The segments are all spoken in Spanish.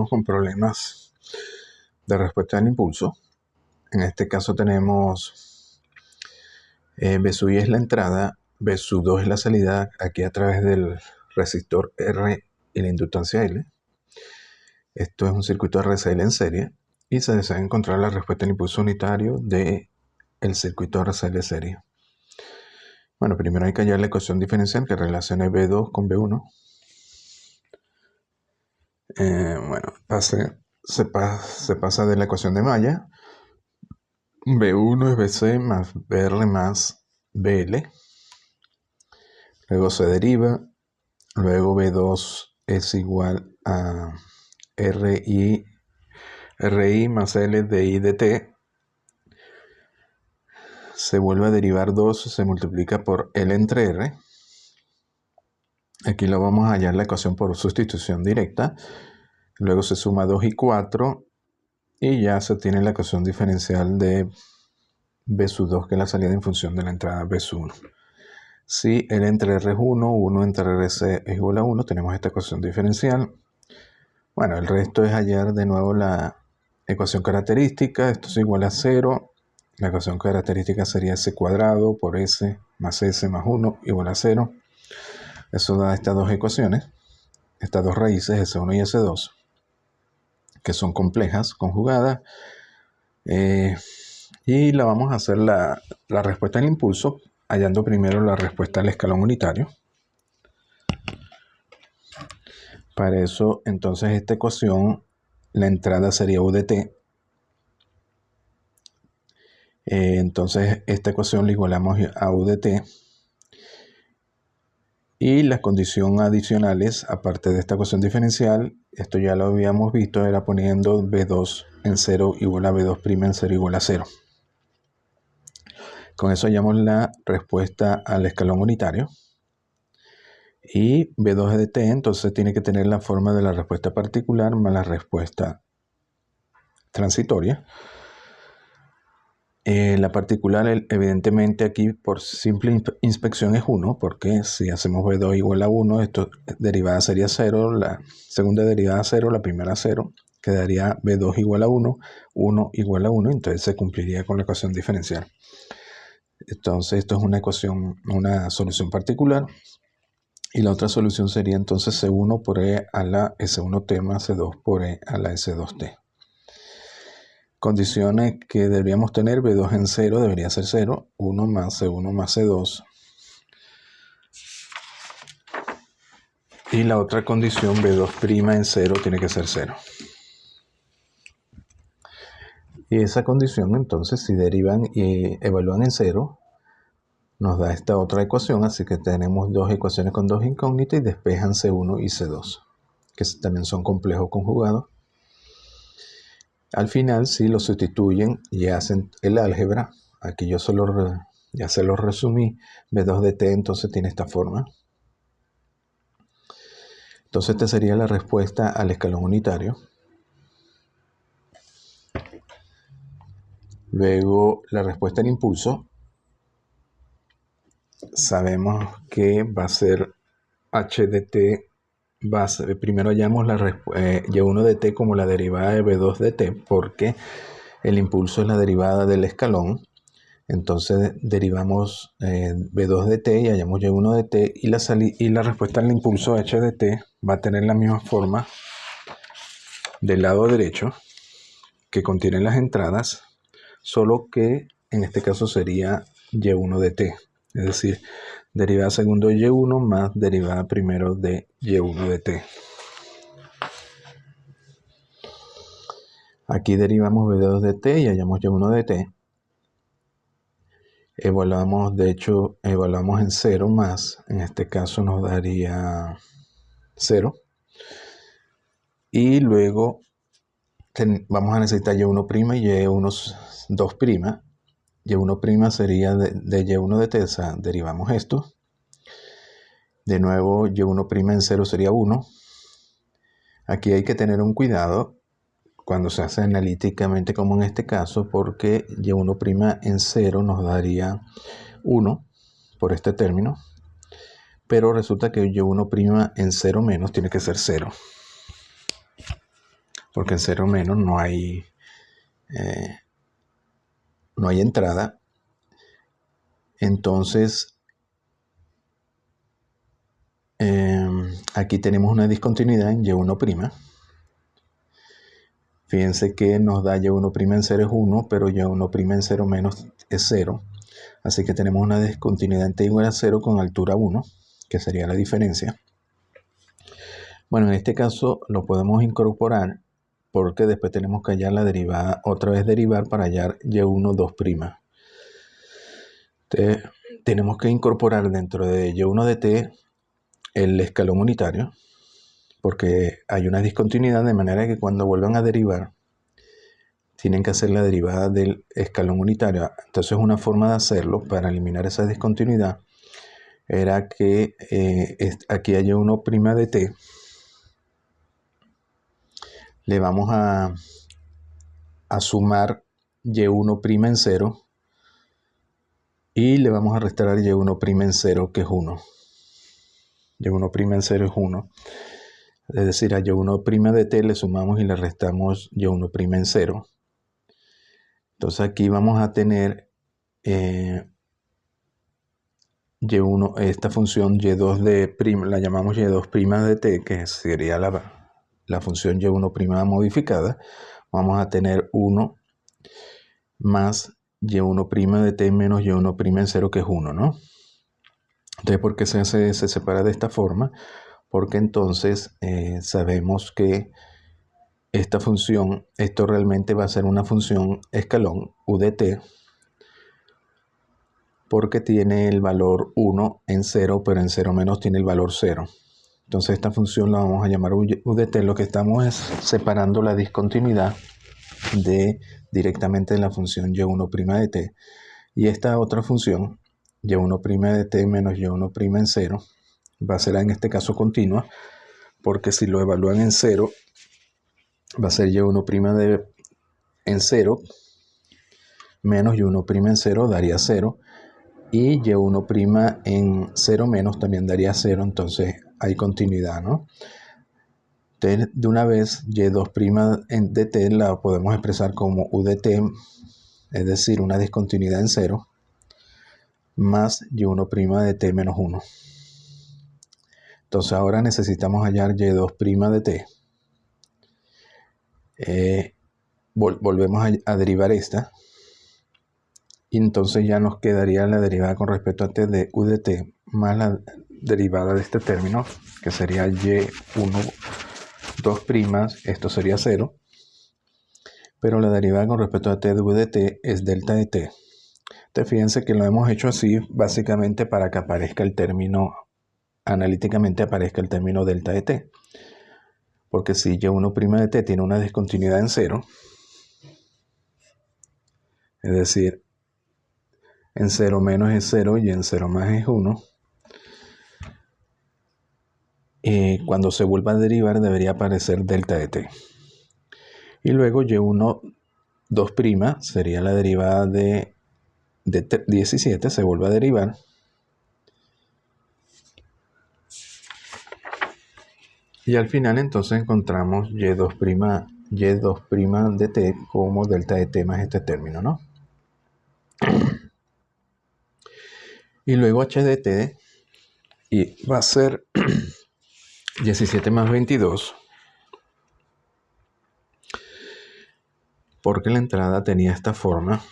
estamos con problemas de respuesta al impulso. En este caso tenemos B sub I es la entrada, B sub 2 es la salida, aquí a través del resistor R y la inductancia L. Esto es un circuito RCL en serie y se desea encontrar la respuesta al impulso unitario del circuito RCL serie. Bueno, primero hay que hallar la ecuación diferencial que relaciona B2 con B1. Se pasa de la ecuación de Maya. B1 es BC más BR más BL. Luego se deriva. Luego B2 es igual a RI más L de I de T. Se vuelve a derivar 2, se multiplica por L entre R. Aquí lo vamos a hallar la ecuación por sustitución directa. Luego se suma 2 y 4 y ya se tiene la ecuación diferencial de B sub 2, que es la salida en función de la entrada B sub 1. Si L entre R es 1, 1 entre RC es igual a 1, tenemos esta ecuación diferencial. Bueno, el resto es hallar de nuevo la ecuación característica. Esto es igual a 0. La ecuación característica sería S cuadrado por S más 1 igual a 0. Eso da estas dos ecuaciones, estas dos raíces, S1 y S2, que son complejas, conjugadas. Y la vamos a hacer la respuesta al impulso, hallando primero la respuesta al escalón unitario. Para eso, entonces, esta ecuación, la entrada sería U de T. Entonces, esta ecuación la igualamos a U de T. Y las condiciones adicionales, aparte de esta ecuación diferencial, esto ya lo habíamos visto, era poniendo B2 en 0 igual a B2' en 0 igual a 0. Con eso hallamos la respuesta al escalón unitario. Y B2 de T, entonces tiene que tener la forma de la respuesta particular más la respuesta transitoria. La particular, evidentemente aquí por simple inspección es 1, porque si hacemos B2 igual a 1, esto derivada sería 0, la segunda derivada 0, la primera 0, quedaría B2 igual a 1, 1 igual a 1, entonces se cumpliría con la ecuación diferencial. Entonces esto es una solución particular. Y la otra solución sería entonces C1 por E a la S1T más C2 por E a la S2T. Condiciones que deberíamos tener: B2 en 0 debería ser 0, 1 más C1 más C2. Y la otra condición, B2' en 0, tiene que ser 0. Y esa condición, entonces, si derivan y evalúan en 0, nos da esta otra ecuación, así que tenemos dos ecuaciones con dos incógnitas y despejan C1 y C2, que también son complejos conjugados. Al final, si lo sustituyen y hacen el álgebra, aquí yo ya se lo resumí, B2 de T entonces tiene esta forma. Entonces esta sería la respuesta al escalón unitario. Luego la respuesta al impulso. Sabemos que va a ser H de T. Primero hallamos Y1 de T como la derivada de B2 de T, porque el impulso es la derivada del escalón. Entonces derivamos B2 de T y hallamos Y1 de T, y la respuesta al impulso H de T va a tener la misma forma del lado derecho, que contiene las entradas, solo que en este caso sería Y1 de T, es decir, derivada segundo de Y1 más derivada primero de Y1 de T. Aquí derivamos B2 de T y hallamos Y1 de T. Evaluamos en 0 más, en este caso nos daría 0. Y luego vamos a necesitar Y1' y Y2'. Y1' sería de Y1 de T, o sea, derivamos esto. De nuevo, Y1' en 0 sería 1. Aquí hay que tener un cuidado cuando se hace analíticamente, como en este caso, porque Y1' en 0 nos daría 1 por este término, pero resulta que Y1' en 0 menos tiene que ser 0. porque en 0 menos no hay entrada. Entonces, aquí tenemos una discontinuidad en Y1'. Fíjense que nos da Y1' en 0 es 1, pero Y1' en 0 menos es 0. Así que tenemos una discontinuidad en t igual a 0 con altura 1, que sería la diferencia. Bueno, en este caso lo podemos incorporar porque después tenemos que hallar la derivada, otra vez derivar para hallar Y1 2'. Entonces, tenemos que incorporar dentro de Y1 de t el escalón unitario, porque hay una discontinuidad, de manera que cuando vuelvan a derivar tienen que hacer la derivada del escalón unitario. Entonces, una forma de hacerlo para eliminar esa discontinuidad era que aquí hay Y1' de t, le vamos a sumar Y1' en 0 y le vamos a restar Y1' en 0, que es 1. Y1' en 0 es 1. Es decir, a Y1' de t le sumamos y le restamos Y1' en 0. Entonces aquí vamos a tener Y1, esta función Y2 de la llamamos Y2' de t, que sería la función Y1' modificada. Vamos a tener 1 más Y1' de t menos Y1' en 0, que es 1, ¿no? Entonces, ¿por qué se separa de esta forma? Porque entonces sabemos que esta función, esto realmente va a ser una función escalón u de t, porque tiene el valor 1 en 0, pero en 0 menos tiene el valor 0. Entonces esta función la vamos a llamar u de t. Lo que estamos es separando la discontinuidad directamente de la función Y1' de t. Y esta otra función, Y1' de t menos Y1' en 0, va a ser en este caso continua, porque si lo evalúan en 0, va a ser Y1' en 0 menos Y1' en 0 daría 0, y Y1' en 0 menos también daría 0, entonces hay continuidad, ¿no? Entonces, de una vez, Y2' de t la podemos expresar como u de t, es decir, una discontinuidad en 0, más Y1' de t menos 1. Entonces ahora necesitamos hallar Y2' de t. Volvemos a derivar esta. Y entonces ya nos quedaría la derivada con respecto a t de u de t más la derivada de este término, que sería Y1 2', esto sería 0. Pero la derivada con respecto a t de u de t es delta de t. Entonces fíjense que lo hemos hecho así básicamente para que aparezca el término, analíticamente aparezca el término delta de t. Porque si Y1' de t tiene una discontinuidad en 0, es decir, en 0 menos es 0 y en 0 más es 1, cuando se vuelva a derivar debería aparecer delta de t. Y luego Y1 2' sería la derivada de 17, se vuelve a derivar. Y al final entonces encontramos Y2' de t como delta de t más este término, ¿no? Y luego h de t y va a ser 17 más 22, porque la entrada tenía esta forma.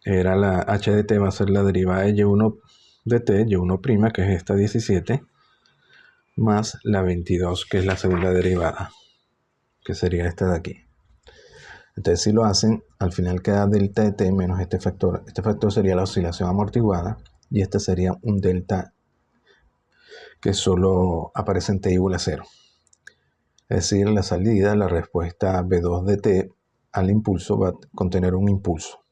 Era la h de t va a ser la derivada de Y1 de t, Y1', que es esta 17, más la 22, que es la segunda derivada, que sería esta de aquí. Entonces, si lo hacen, al final queda delta de t menos este factor. Este factor sería la oscilación amortiguada, y este sería un delta que solo aparece en t igual a 0. Es decir, la salida, la respuesta B2 de t al impulso va a contener un impulso.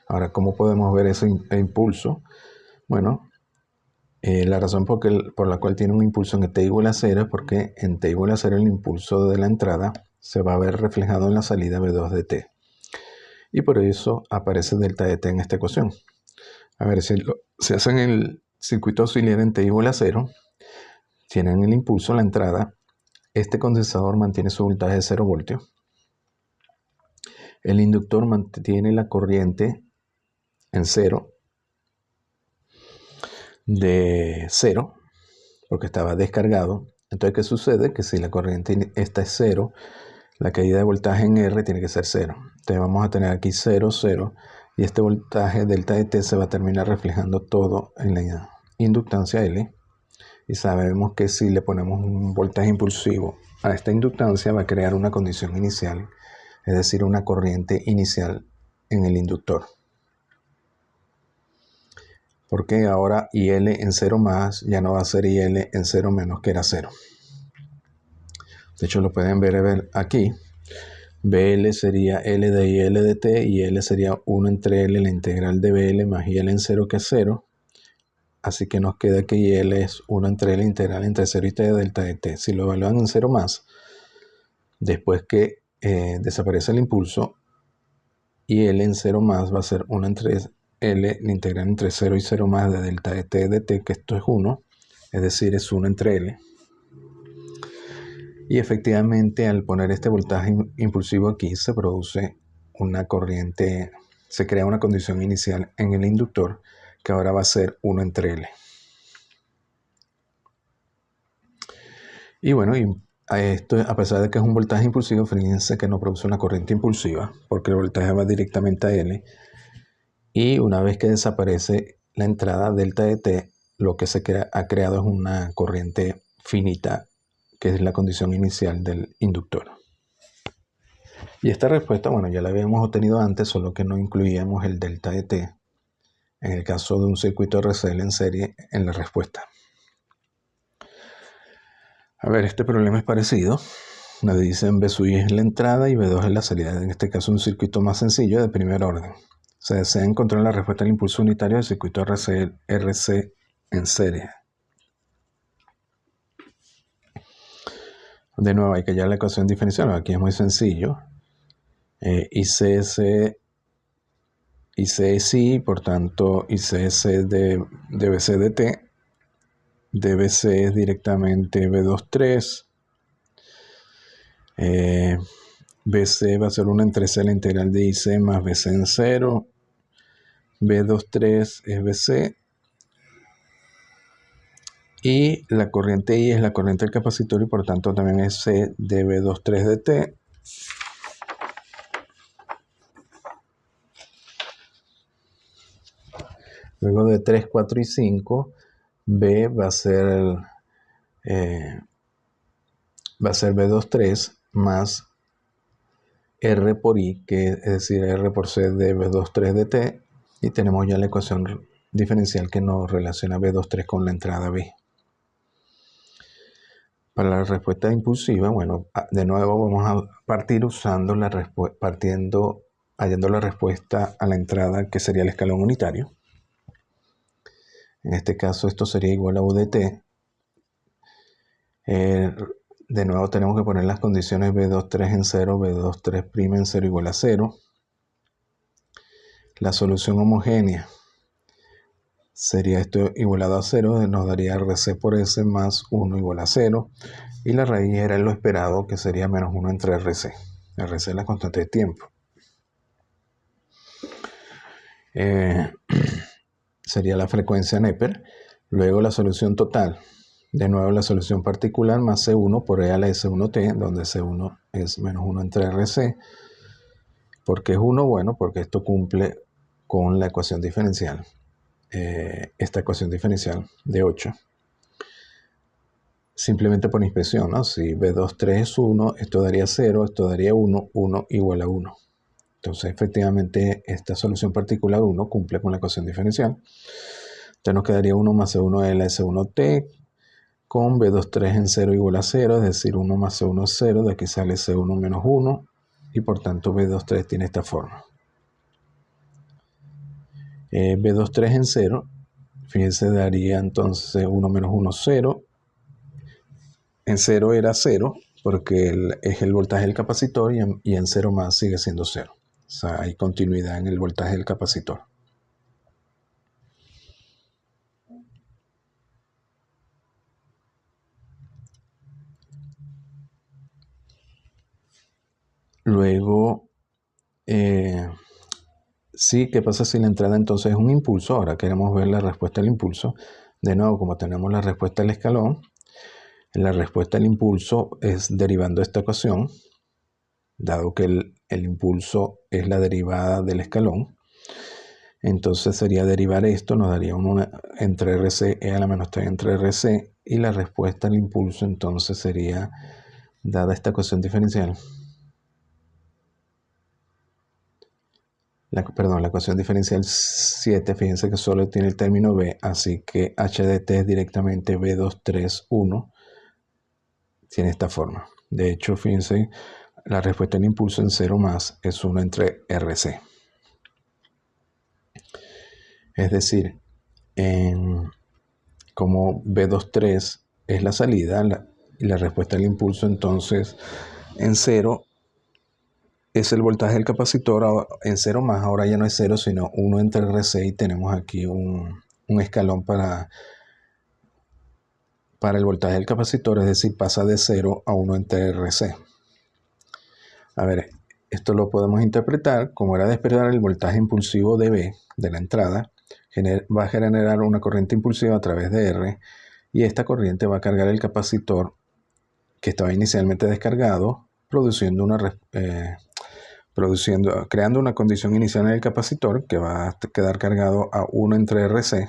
Ahora, ¿cómo podemos ver ese impulso? Bueno, la razón por la cual tiene un impulso en t igual a 0 es porque en t igual a 0 el impulso de la entrada se va a ver reflejado en la salida B2 de t. Y por eso aparece delta de t en esta ecuación. A ver, si hacen el circuito auxiliar en t igual a 0, tienen el impulso, la entrada. Este condensador mantiene su voltaje de 0 voltios. El inductor mantiene la corriente en cero, de cero, porque estaba descargado. Entonces, ¿qué sucede? Que si la corriente esta es cero, la caída de voltaje en R tiene que ser cero. Entonces vamos a tener aquí 0, 0, y este voltaje delta de T se va a terminar reflejando todo en la inductancia L. Y sabemos que si le ponemos un voltaje impulsivo a esta inductancia va a crear una condición inicial, es decir, una corriente inicial en el inductor. Porque ahora IL en 0 más ya no va a ser IL en 0 menos, que era 0. De hecho, lo pueden ver aquí. BL sería L de IL de T, y L sería 1 entre L, la integral de BL más IL en 0, que es 0. Así que nos queda que IL es 1 entre L integral entre 0 y T de delta de T. Si lo evalúan en 0 más, después que desaparece el impulso, IL en 0 más va a ser 1 entre L, la integral entre 0 y 0 más de delta de T, que esto es 1, es decir, es 1 entre L. Y efectivamente, al poner este voltaje impulsivo aquí, se produce una corriente, se crea una condición inicial en el inductor, que ahora va a ser 1 entre L. Y bueno, esto, a pesar de que es un voltaje impulsivo, fíjense que no produce una corriente impulsiva, porque el voltaje va directamente a L. Y una vez que desaparece la entrada delta de T, lo que se ha creado es una corriente finita, que es la condición inicial del inductor. Y esta respuesta, bueno, ya la habíamos obtenido antes, solo que no incluíamos el delta de T, en el caso de un circuito RCL en serie, en la respuesta. A ver, este problema es parecido. Nos dicen B sub I es la entrada y B2 es la salida. En este caso, un circuito más sencillo de primer orden. Se desea encontrar la respuesta al impulso unitario del circuito RC en serie. De nuevo, hay que hallar la ecuación diferencial. Aquí es muy sencillo. IC es I, por tanto, ICS debe ser de T. DBC es directamente B23. BC va a ser 1 entre C, la integral de IC más BC en 0. B23 es BC. Y la corriente I es la corriente del capacitor, y por tanto también es C de B23 de T. Luego de 3, 4 y 5, B va a ser B23 más R por I, que es decir, R por C de B23 de T, y tenemos ya la ecuación diferencial que nos relaciona B23 con la entrada B. Para la respuesta impulsiva, bueno, de nuevo vamos a partir usando hallando la respuesta a la entrada, que sería el escalón unitario. En este caso, esto sería igual a U de T. De nuevo tenemos que poner las condiciones B23 en 0, B23' en 0 igual a 0. La solución homogénea sería esto igualado a 0, nos daría RC por S más 1 igual a 0. Y la raíz era lo esperado, que sería menos 1 entre RC. RC es la constante de tiempo. Sería la frecuencia Neper. Luego la solución total. De nuevo la solución particular más C1 por E a la S1T, donde C1 es menos 1 entre RC. ¿Por qué es 1? Bueno, porque esto cumple con la ecuación diferencial. Esta ecuación diferencial de 8. Simplemente por inspección, ¿no? Si B23 es 1, esto daría 0, esto daría 1, 1 igual a 1. Entonces, efectivamente, esta solución particular 1 cumple con la ecuación diferencial. Entonces nos quedaría 1 más C1 de la S1T, con B23 en 0 igual a 0, es decir, 1 más C1 es 0, de aquí sale C1 menos 1, y por tanto B23 tiene esta forma. B23 en 0, fíjense, daría entonces 1 menos 1, 0. En 0 era 0, porque es el voltaje del capacitor, y en 0 más sigue siendo 0. O sea, hay continuidad en el voltaje del capacitor. Luego, Sí, ¿qué pasa si la entrada entonces es un impulso? Ahora queremos ver la respuesta al impulso. De nuevo, como tenemos la respuesta al escalón, la respuesta al impulso es derivando esta ecuación, dado que el impulso es la derivada del escalón. Entonces sería derivar esto, nos daría entre RC, E a la menos T entre RC, y la respuesta al impulso entonces sería, dada esta ecuación diferencial, la ecuación diferencial 7, fíjense que solo tiene el término B, así que h de t es directamente B231, tiene esta forma. De hecho, fíjense, la respuesta al impulso en 0 más es 1 entre RC. Es decir, como B23 es la salida y la respuesta al impulso, entonces en 0 es el voltaje del capacitor, en 0 más, ahora ya no es 0, sino 1 entre RC, y tenemos aquí un escalón para el voltaje del capacitor, es decir, pasa de 0 a 1 entre RC. A ver, esto lo podemos interpretar como era de esperar. El voltaje impulsivo de B, de la entrada, va a generar una corriente impulsiva a través de R, y esta corriente va a cargar el capacitor que estaba inicialmente descargado, creando una condición inicial en el capacitor que va a quedar cargado a 1 entre RC,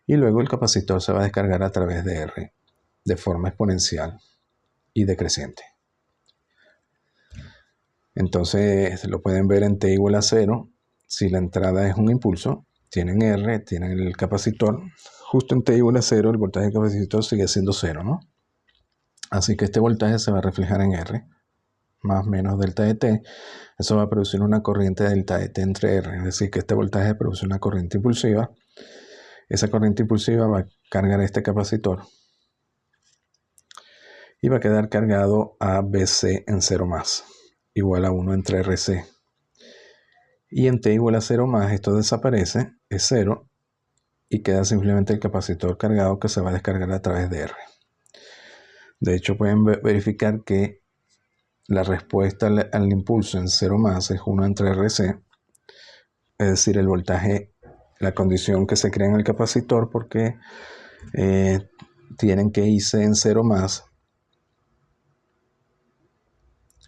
y luego el capacitor se va a descargar a través de R de forma exponencial y decreciente. Entonces lo pueden ver en t igual a 0. Si la entrada es un impulso, tienen R, tienen el capacitor. Justo en t igual a 0, el voltaje del capacitor sigue siendo 0, ¿no? Así que este voltaje se va a reflejar en R, más menos delta de t. Eso va a producir una corriente delta de t entre R. Es decir, que este voltaje produce una corriente impulsiva. Esa corriente impulsiva va a cargar este capacitor y va a quedar cargado a BC en 0 más, igual a 1 entre RC. Y en t igual a 0 más, esto desaparece, es 0, y queda simplemente el capacitor cargado que se va a descargar a través de R. De hecho, pueden verificar que la respuesta al impulso en 0 más es 1 entre RC, es decir, el voltaje, la condición que se crea en el capacitor, porque tienen que irse en 0 más,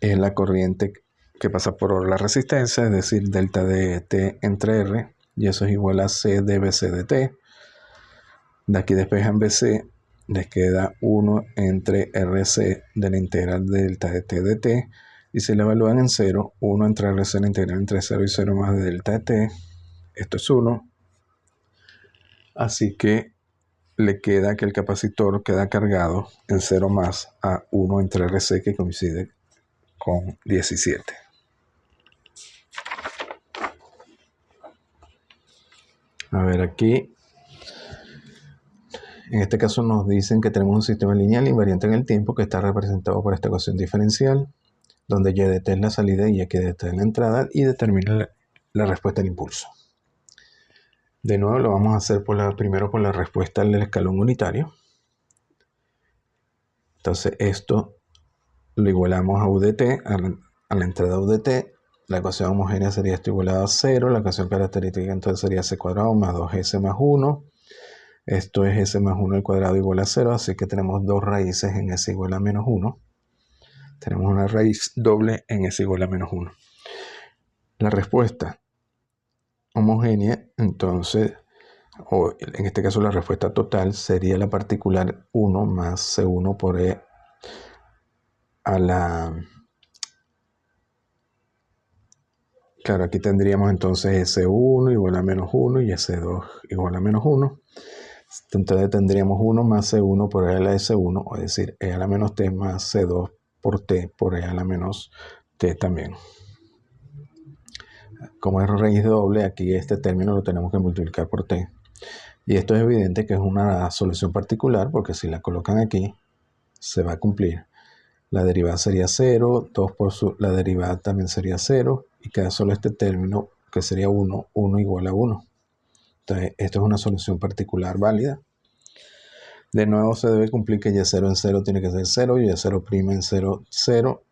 es la corriente que pasa por la resistencia, es decir, delta de t entre R, y eso es igual a C de BC de t. De aquí despejan BC, les queda 1 entre RC de la integral de delta de t de t, y si la evalúan en 0, 1 entre RC de la integral entre 0 y 0 más de delta de t, esto es 1. Así que le queda que el capacitor queda cargado en 0 más a 1 entre RC, que coincide con 17. A ver, aquí en este caso nos dicen que tenemos un sistema lineal invariante en el tiempo que está representado por esta ecuación diferencial, donde y de t es la salida y x de t es la entrada, y determina la respuesta al impulso. De nuevo lo vamos a hacer primero por la respuesta al escalón unitario. Entonces esto lo igualamos a u de t, a la entrada u de t. La ecuación homogénea sería esto igualado a 0. La ecuación característica entonces sería c cuadrado más 2s más 1. Esto es s más 1 al cuadrado igual a 0, así que tenemos dos raíces en s igual a menos 1. Tenemos una raíz doble en s igual a menos 1. La respuesta homogénea, entonces, o en este caso la respuesta total, sería la particular 1 más c1 por e a la... Claro, aquí tendríamos entonces S1 igual a menos 1 y S2 igual a menos 1. Entonces tendríamos 1 más C1 por E a la S1, es decir, E a la menos T más C2 por T por E a la menos T también. Como es raíz doble, aquí este término lo tenemos que multiplicar por T. Y esto es evidente que es una solución particular, porque si la colocan aquí, se va a cumplir. La derivada sería 0, 2 por la derivada también sería 0, y queda solo este término que sería 1, 1 igual a 1. Entonces, esto es una solución particular válida. De nuevo se debe cumplir que y0 en 0 tiene que ser 0, y y0' en 0, 0.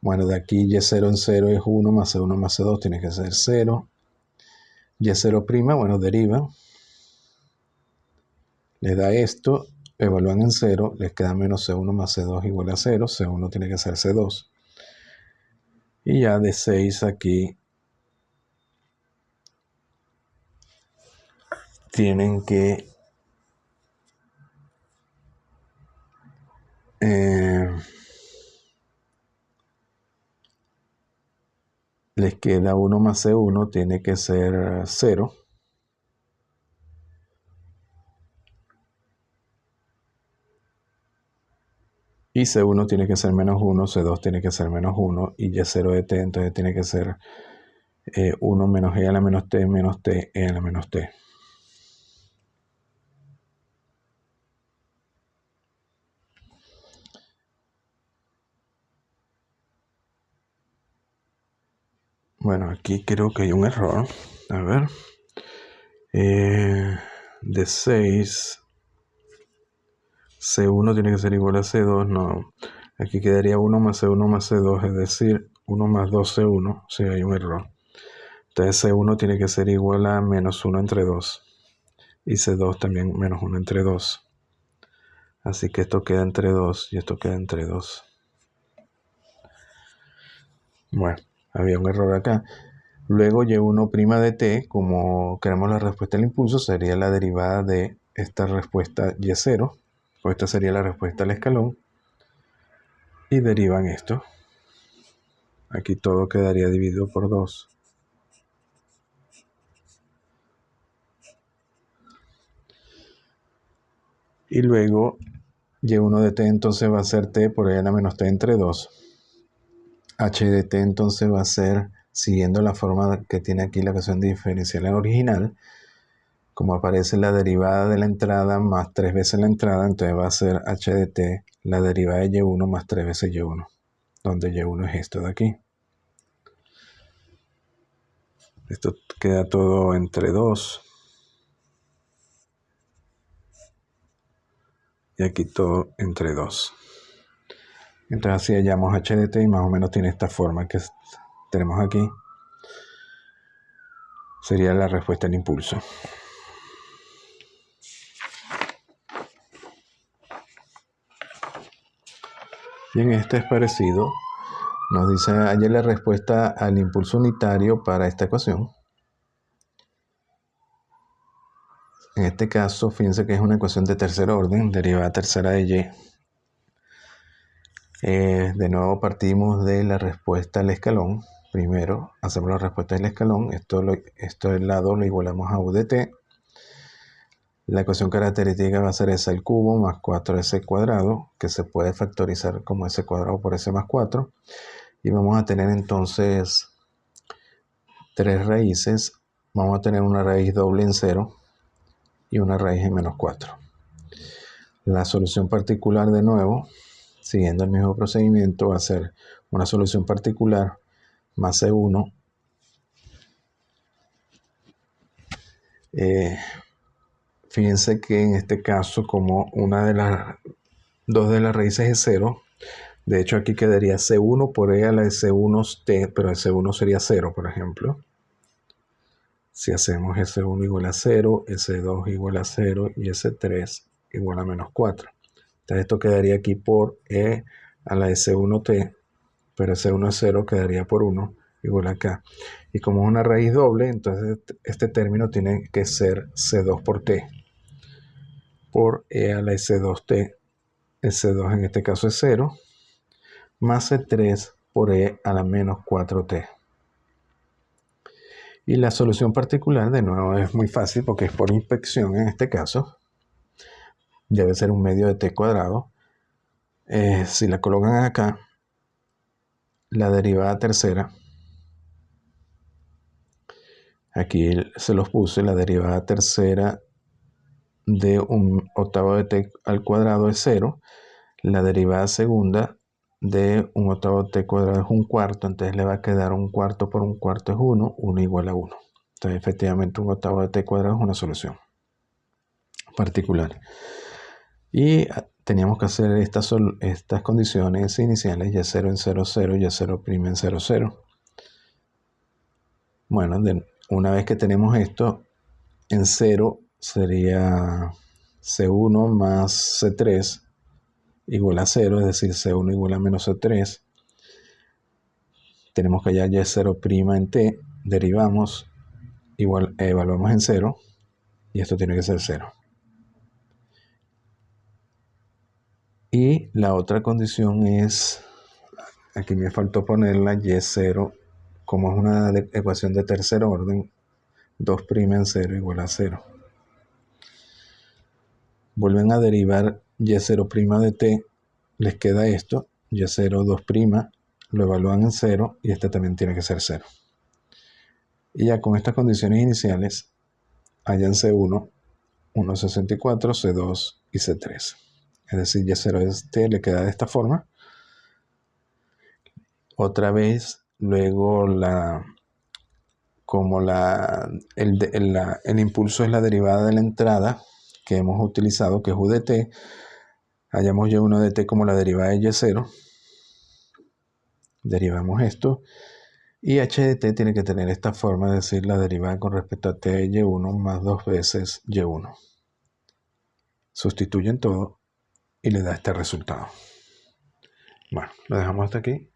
Bueno, de aquí y0 en 0 es 1 más C1 más C2 tiene que ser 0. Y0', bueno, deriva. Les da esto, evalúan en 0, les queda menos C1 más C2 igual a 0. C1 tiene que ser C2. Y ya de 6 aquí tienen que les queda 1 más C1, tiene que ser 0. Y C1 tiene que ser menos 1, C2 tiene que ser menos 1, y Y0 de T entonces tiene que ser 1 menos E a la menos T, E a la menos T. Bueno, aquí creo que hay un error. A ver. De 6, C1 tiene que ser igual a C2. No. Aquí quedaría 1 más C1 más C2, es decir, 1 más 2C1. Sí, hay un error. Entonces C1 tiene que ser igual a menos 1 entre 2. Y C2 también menos 1 entre 2. Así que esto queda entre 2 y esto queda entre 2. Bueno, había un error acá. Luego y1' de t, como queremos la respuesta del impulso, sería la derivada de esta respuesta y0. Pues esta sería la respuesta al escalón. Y derivan esto. Aquí todo quedaría dividido por 2. Y luego y1 de t entonces va a ser t por e a la menos t entre 2. H de t entonces va a ser, siguiendo la forma que tiene aquí la ecuación diferencial original, como aparece la derivada de la entrada más 3 veces la entrada, entonces va a ser h de t la derivada de y1 más 3 veces y1, donde y1 es esto de aquí. Esto queda todo entre 2. Y aquí todo entre 2. Entonces así hallamos h de t y más o menos tiene esta forma que tenemos aquí. Sería la respuesta al impulso. Bien, este es parecido. Nos dice, hallé la respuesta al impulso unitario para esta ecuación. En este caso, fíjense que es una ecuación de tercer orden, derivada tercera de y. De nuevo partimos de la respuesta al escalón. Primero hacemos la respuesta del escalón. Esto del lado lo igualamos a u de t. La ecuación característica va a ser s al cubo más 4s cuadrado, que se puede factorizar como s cuadrado por s más 4. Y vamos a tener entonces tres raíces. Vamos a tener una raíz doble en 0 y una raíz en menos 4. La solución particular, de nuevo, siguiendo el mismo procedimiento, va a ser una solución particular más C1 fíjense que en este caso, como una de las dos de las raíces es 0, de hecho aquí quedaría C1 por E a la de C1t, pero el C1 sería 0, por ejemplo. Si hacemos S1 igual a 0, S2 igual a 0 y S3 igual a menos 4. Entonces esto quedaría aquí por E a la de C1t, pero S1 es 0, quedaría por 1 igual acá. Y como es una raíz doble, entonces este término tiene que ser C2 por t, por E a la S2t. S2 en este caso es 0, más C3 por E a la menos 4t. Y la solución particular, de nuevo, es muy fácil porque es por inspección en este caso. Debe ser un medio de t cuadrado. Si la colocan acá, la derivada tercera, aquí se los puse, la derivada tercera de un octavo de t al cuadrado es 0. La derivada segunda de un octavo de t cuadrado es un cuarto, entonces le va a quedar un cuarto por un cuarto es 1, 1 igual a 1. Entonces efectivamente un octavo de t cuadrado es una solución particular. Y teníamos que hacer estas condiciones iniciales, y0 en 0, 0, y0' en 0, 0. Bueno, una vez que tenemos esto, en 0 sería C1 más C3 igual a 0, es decir, C1 igual a menos C3. Tenemos que hallar y0' en t, derivamos, evaluamos en 0, y esto tiene que ser 0. Y la otra condición es, aquí me faltó ponerla, y0, como es una ecuación de tercer orden, 2' en 0 igual a 0. Vuelven a derivar y0' de t, les queda esto, y0, 2', lo evalúan en 0, y este también tiene que ser 0. Y ya con estas condiciones iniciales, hallan C1, 1,64, C2 y C3. Es decir, y0 es t, le queda de esta forma. Otra vez, luego el impulso es la derivada de la entrada que hemos utilizado, que es u de t, hallamos y1 de t como la derivada de y0, derivamos esto, y h de t tiene que tener esta forma, es decir, la derivada con respecto a t de y1 más 2 veces y1. Sustituyen todo y le da este resultado. Bueno, lo dejamos hasta aquí.